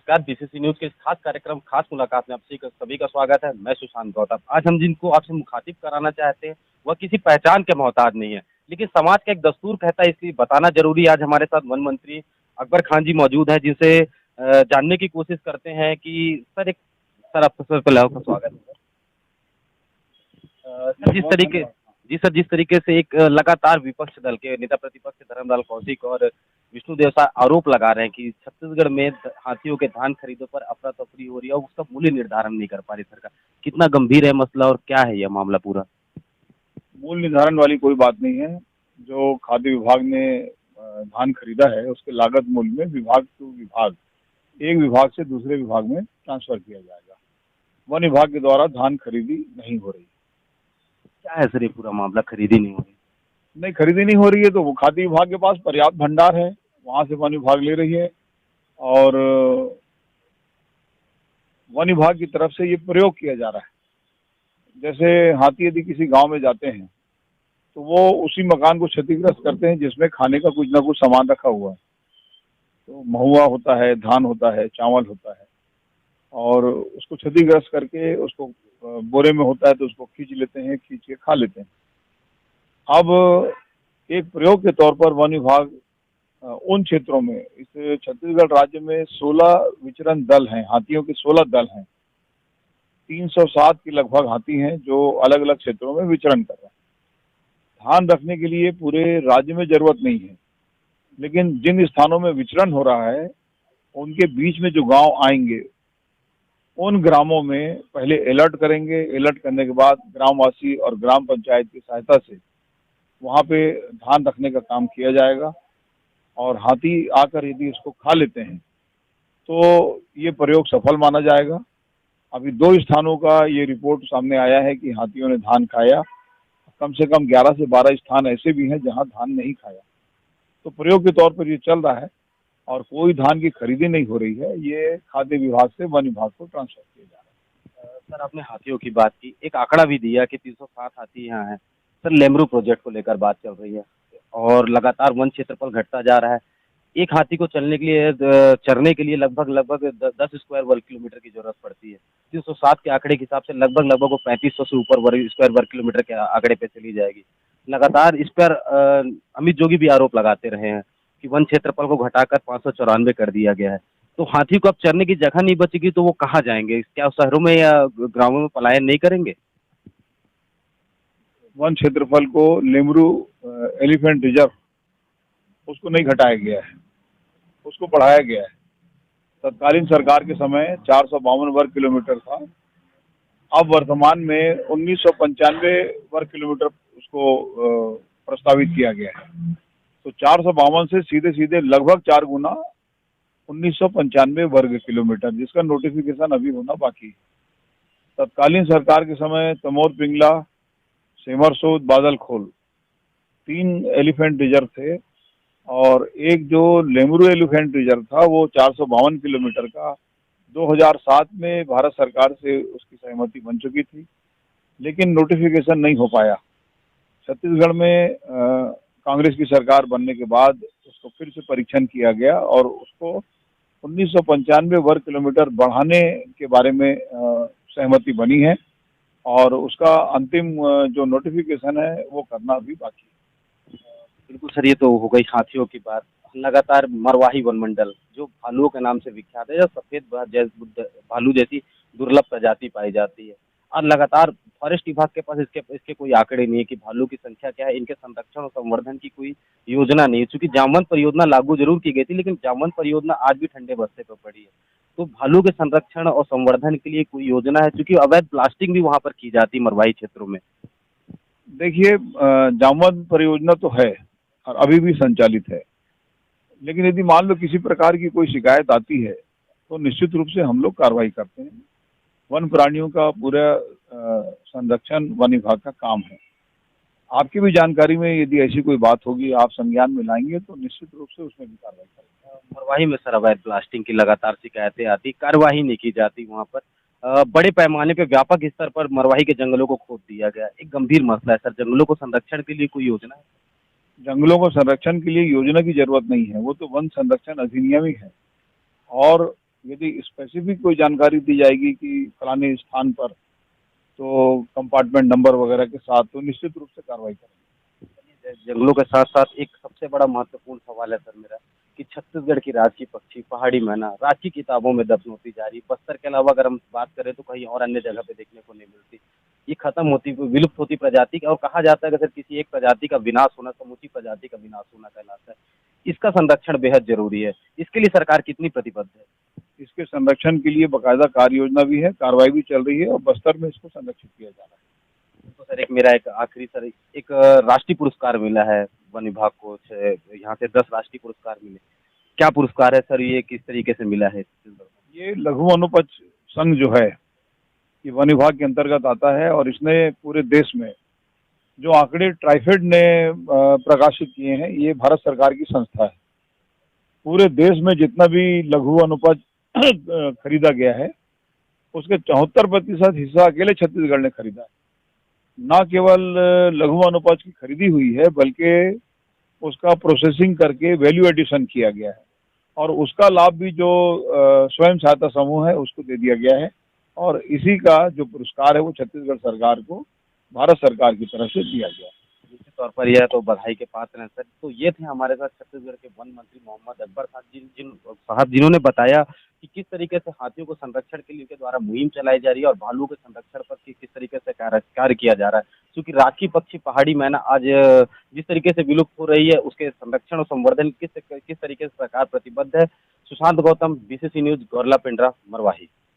नमस्कार, BCC news के इस खास कार्यक्रम खास मुलाकात में आप सभी का स्वागत है। मैं सुशांत गौतम। आज हम जिनको आपसे मुखातिब कराना चाहते हैं, वह किसी पहचान के मोहताज नहीं है, लेकिन समाज का एक दस्तूर कहता है इसलिए बताना ज़रूरी है। आज हमारे साथ वन मंत्री अकबर खान जी मौजूद हैं, जिनसे जानने की कोशिश करते हैं कि सर आपका सबसे पहले आपका स्वागत है। सर जिस तरीके से एक लगातार विपक्ष दल के नेता प्रतिपक्ष धर्मलाल कौशिक और विष्णु देव साय आरोप लगा रहे हैं कि छत्तीसगढ़ में हाथियों के धान खरीदों पर अफरा तफरी हो रही है और उसका मूल्य निर्धारण नहीं कर पा रही सरकार। कितना गंभीर है मसला और क्या है यह मामला पूरा? मूल्य निर्धारण वाली कोई बात नहीं है। जो खाद्य विभाग ने धान खरीदा है उसके लागत मूल्य में विभाग टू विभाग, एक विभाग से दूसरे विभाग में ट्रांसफर किया जाएगा। वन विभाग के द्वारा धान खरीदी नहीं हो रही। क्या है सर ये पूरा मामला? खरीदी नहीं हो रही? नहीं, खरीदी नहीं हो रही है तो वो खाद्य विभाग के पास पर्याप्त भंडार है, वहां से वन विभाग ले रही है। और वन विभाग की तरफ से ये प्रयोग किया जा रहा है। जैसे हाथी यदि किसी गांव में जाते हैं तो वो उसी मकान को क्षतिग्रस्त करते हैं जिसमें खाने का कुछ ना कुछ सामान रखा हुआ है। तो महुआ होता है, धान होता है, चावल होता है, और उसको क्षतिग्रस्त करके उसको बोरे में होता है तो उसको खींच लेते हैं, खींच के खा लेते हैं। अब एक प्रयोग के तौर पर वन विभाग उन क्षेत्रों में, इस छत्तीसगढ़ राज्य में 16 विचरण दल हैं, हाथियों के 16 दल हैं। 307 के लगभग हाथी हैं जो अलग अलग क्षेत्रों में विचरण कर रहे हैं। धान रखने के लिए पूरे राज्य में जरूरत नहीं है, लेकिन जिन स्थानों में विचरण हो रहा है उनके बीच में जो गांव आएंगे उन ग्रामों में पहले अलर्ट करेंगे। अलर्ट करने के बाद ग्रामवासी और ग्राम पंचायत की सहायता से वहां पे धान रखने का काम किया जाएगा। और हाथी आकर यदि इसको खा लेते हैं तो ये प्रयोग सफल माना जाएगा। अभी 2 स्थानों का ये रिपोर्ट सामने आया है कि हाथियों ने धान खाया। कम से कम 11 से 12 स्थान ऐसे भी हैं जहां धान नहीं खाया। तो प्रयोग के तौर पर ये चल रहा है और कोई धान की खरीदी नहीं हो रही है। ये खाद्य विभाग से वन विभाग को ट्रांसफर किया जा रहा है। सर आपने हाथियों की बात की, एक आंकड़ा भी दिया कि 307 हाथी यहाँ हैं। सर लेमरू प्रोजेक्ट को लेकर बात चल रही है और लगातार वन क्षेत्रफल घटता जा रहा है। एक हाथी को चरने के लिए लगभग 10 स्क्वायर वर्ग किलोमीटर की जरूरत पड़ती है। 307 के आंकड़े के हिसाब से लगभग वो 3500 से ऊपर स्क्वायर वर्ग किलोमीटर के आंकड़े पे चली जाएगी। लगातार इस पर अमित जोगी भी आरोप लगाते रहे हैं कि वन क्षेत्रफल को घटाकर 594 कर दिया गया है। तो हाथी को अब चरने की जगह नहीं बचेगी तो वो कहाँ जाएंगे? क्या शहरों में या गाँवों में पलायन नहीं करेंगे? वन क्षेत्रफल को लेमरू एलिफेंट रिजर्व उसको नहीं घटाया गया है, उसको बढ़ाया गया है। तत्कालीन सरकार के समय 452 वर्ग किलोमीटर था। अब वर्तमान में 1995 वर्ग किलोमीटर उसको प्रस्तावित किया गया है। तो 452 से सीधे सीधे लगभग 4 गुना 1995 वर्ग किलोमीटर, जिसका नोटिफिकेशन अभी होना बाकी है। तत्कालीन सरकार के समय तमोर पिंगला, सेमरसोद, बादलखोल 3 एलिफेंट रिजर्व थे और एक जो लेमरू एलिफेंट रिजर्व था वो 452 किलोमीटर का 2007 में भारत सरकार से उसकी सहमति बन चुकी थी, लेकिन नोटिफिकेशन नहीं हो पाया। छत्तीसगढ़ में कांग्रेस की सरकार बनने के बाद उसको फिर से परीक्षण किया गया और उसको 1995 वर्ग किलोमीटर बढ़ाने के बारे में सहमति बनी है और उसका अंतिम जो नोटिफिकेशन है वो करना अभी बाकी है। बिल्कुल सर, ये तो हो गई हाथियों की बात। लगातार मरवाही वन मंडल जो भालुओं के नाम से विख्यात है, या सफेद भालू जैसी दुर्लभ प्रजाति पाई जाती है, और लगातार फॉरेस्ट विभाग के पास इसके कोई आंकड़े नहीं है कि भालू की संख्या क्या है। इनके संरक्षण और संवर्धन की कोई योजना नहीं है। चूंकि जामवंत परियोजना लागू जरूर की गई थी, लेकिन जामवंत परियोजना आज भी ठंडे बस्ते पर पड़ी है। तो भालू के संरक्षण और संवर्धन के लिए कोई योजना है? चूंकि अवैध ब्लास्टिंग भी वहां पर की जाती है मरवाही क्षेत्रों में। देखिए, जामवंत परियोजना तो है और अभी भी संचालित है, लेकिन यदि मान लो किसी प्रकार की कोई शिकायत आती है तो निश्चित रूप से हम लोग कार्रवाई करते हैं। वन प्राणियों का पूरा संरक्षण वन विभाग का काम है। आपकी भी जानकारी में यदि ऐसी कोई बात होगी, आप संज्ञान में लाएंगे तो निश्चित रूप से उसमें भी कार्रवाई करेंगे। मरवाही में सर अवैध ब्लास्टिंग की लगातार शिकायतें आती, कार्रवाई नहीं की जाती वहाँ पर। बड़े पैमाने पे व्यापक स्तर पर मरवाही के जंगलों को खोद दिया गया। एक गंभीर मसला है सर। जंगलों को संरक्षण के लिए कोई योजना है? जंगलों को संरक्षण के लिए योजना की जरूरत नहीं है, वो तो वन संरक्षण अधिनियम ही है। और यदि स्पेसिफिक कोई जानकारी दी जाएगी कि फलाने स्थान पर तो कंपार्टमेंट नंबर वगैरह के साथ, तो निश्चित रूप से कार्रवाई करेंगे। जंगलों के साथ साथ एक सबसे बड़ा महत्वपूर्ण सवाल है सर मेरा कि छत्तीसगढ़ की राज की पक्षी पहाड़ी मैना राज की किताबों में दफन होती जा रही। बस्तर के अलावा अगर हम बात करें तो कहीं और अन्य जगह पे देखने को नहीं मिलती। ये खत्म होती विलुप्त होती प्रजाति और कहा जाता है कि अगर किसी एक प्रजाति का विनाश होना समूची प्रजाति का विनाश होना कहलाता है। इसका संरक्षण बेहद जरूरी है। इसके लिए सरकार कितनी प्रतिबद्ध है? इसके संरक्षण के लिए बाकायदा कार्य योजना भी है, कार्रवाई भी चल रही है और बस्तर में इसको संरक्षित किया जा रहा है। तो सर एक मेरा एक आखिरी सर एक राष्ट्रीय पुरस्कार मिला है वन विभाग को, यहाँ से 10 राष्ट्रीय पुरस्कार मिले। क्या पुरस्कार है सर, ये किस तरीके से मिला है? ये लघु वनोपज संघ जो है ये वन विभाग के अंतर्गत आता है और इसने पूरे देश में जो आंकड़े ट्राइफेड ने प्रकाशित किए हैं, ये भारत सरकार की संस्था है। पूरे देश में जितना भी लघु वनोपज खरीदा गया है उसके 74% हिस्सा अकेले छत्तीसगढ़ ने खरीदा है। न केवल लघु वनोपज की खरीदी हुई है बल्कि उसका प्रोसेसिंग करके वैल्यू एडिशन किया गया है और उसका लाभ भी जो स्वयं सहायता समूह है उसको दे दिया गया है और इसी का जो पुरस्कार है वो छत्तीसगढ़ सरकार को भारत सरकार की तरफ से दिया गया है। निश्चित तौर पर यह तो बधाई के पात्र हैं सर। तो ये थे हमारे साथ छत्तीसगढ़ के वन मंत्री मोहम्मद अकबर साहब जिन्होंने बताया कि किस तरीके से हाथियों को संरक्षण के लिए उनके द्वारा मुहिम चलाई जा रही है और भालुओं के संरक्षण पर किस तरीके से कार्य किया जा रहा है। क्योंकि राखी पक्षी पहाड़ी मैना आज जिस तरीके से विलुप्त हो रही है उसके संरक्षण और संवर्धन किस तरीके से सरकार प्रतिबद्ध है। Sushant Gautam, BCC news, Gaurela Pendra, Marwahi.